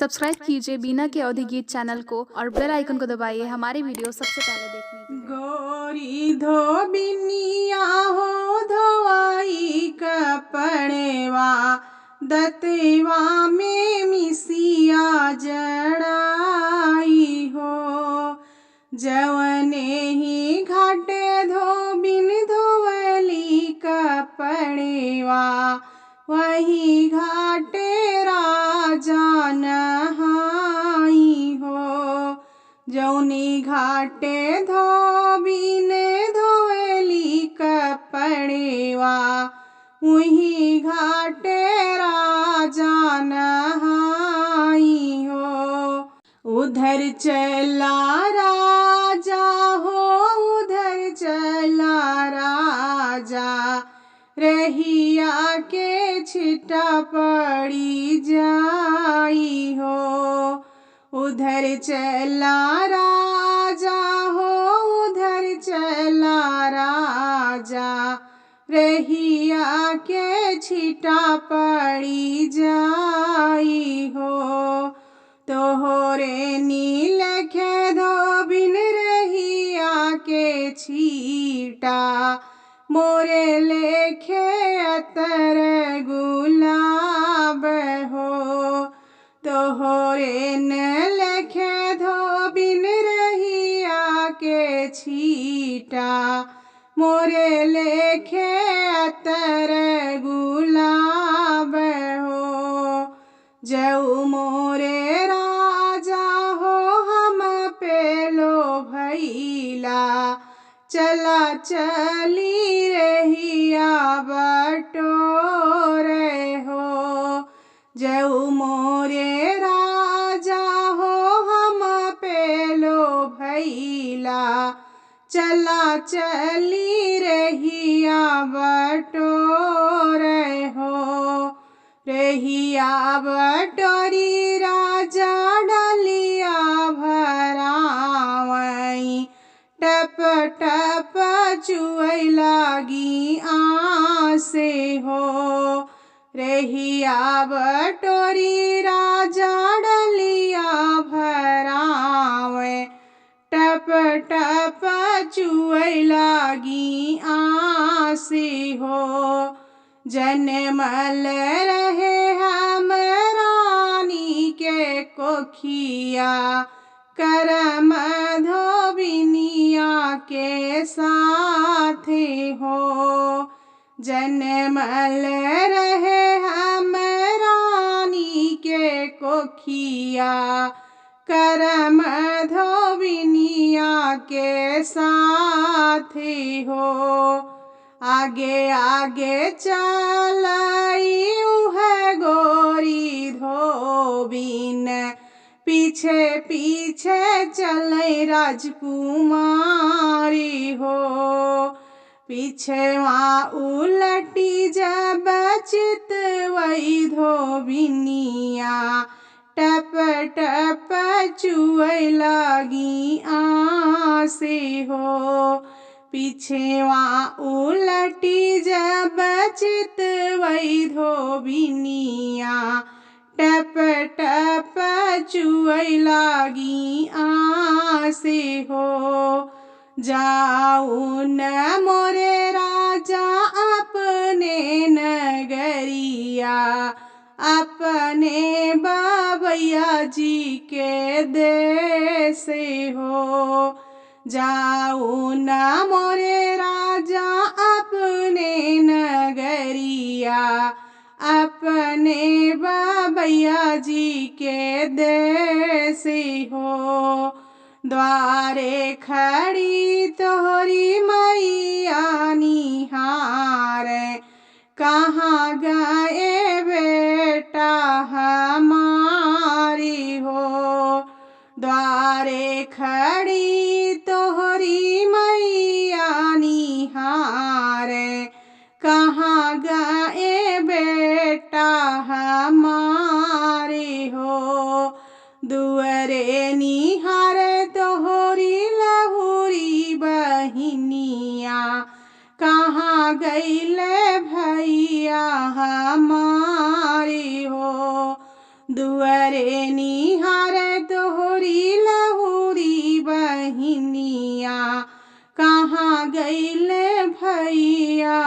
Subscribe कीजिए बीना के अवधि गीत चैनल को और बेल आइकन को दबाइए हमारे वीडियो सबसे पहले देखने के लिए। गोरी धोबिनिया हो धोवाई कपड़वा दतवा में मिसिया जड़ाई हो। जवने ही घाटे धोबिन धोवली कपड़वा वही घाटे राजा नहाई हो। जौनी घाटे धोबिन धोवली कपड़वा वही घाटे राजा नहाई हो। उधर चला राजा हो उधर चला राजा रहिया के छिटा पड़ी जाई हो। उधर चला राजा हो उधर चला राजा रहिया के छिटा पड़ी जाई हो। तोहरे नील खे धोबिन रहिया के छीटा मोरे लेखे अतर गुलाब हो। तोहरे न लेखे धोबिन रहिया के छीटा मोरे लेखे अतर गुलाब हो। जऊ मोरे राजा हो हम पेलो भैला चला चली रहिया बटोरे हो। जऊ मोरे राजा हो हम पेलो भैला चला चली रहिया बटोरे हो। रहिया बटोरी राजा डलिया भरावई टप टप चुए लागी आसे हो। रहिया बटोरी राजा डलिया भरावे टप टप चुए लागी आसे हो। जनमल रहे हम रानी के कोखिया करम धोबिनिया के साथे हो। जनमल रहे हम रानी के कोखिया करम धोबिनिया के साथे हो। आगे आगे चलाई है गोरी धोबिन पीछे पीछे चले राजकुमारी हो। पीछे वहाँ उलटी जब चितवई धोबिनिया टप टप चुए लागी आसे हो। पीछे वहाँ उलटी जब चितवई धोबिनिया टप टप चुए लागी आसे हो। जाऊ न मोरे राजा अपने नगरिया अपने बाबैया जी के देश हो। जाऊ न मोरे राजा अपने नगरिया अपने बाबैया जी के देश हो। द्वारे खड़ी तोहरी मैया निहार कहाँ गए बेटा हमारी हो। द्वारे खड़ी तोहरी मैया निहार कहाँ गए बेटा हमारी हो। दुअरे निहार तोहरी लहुरी बहिनिया कहाँ गईले भैया हमारी हो। दुअरे निहार तोहरी लहुरी बहिनिया कहाँ गइल भैया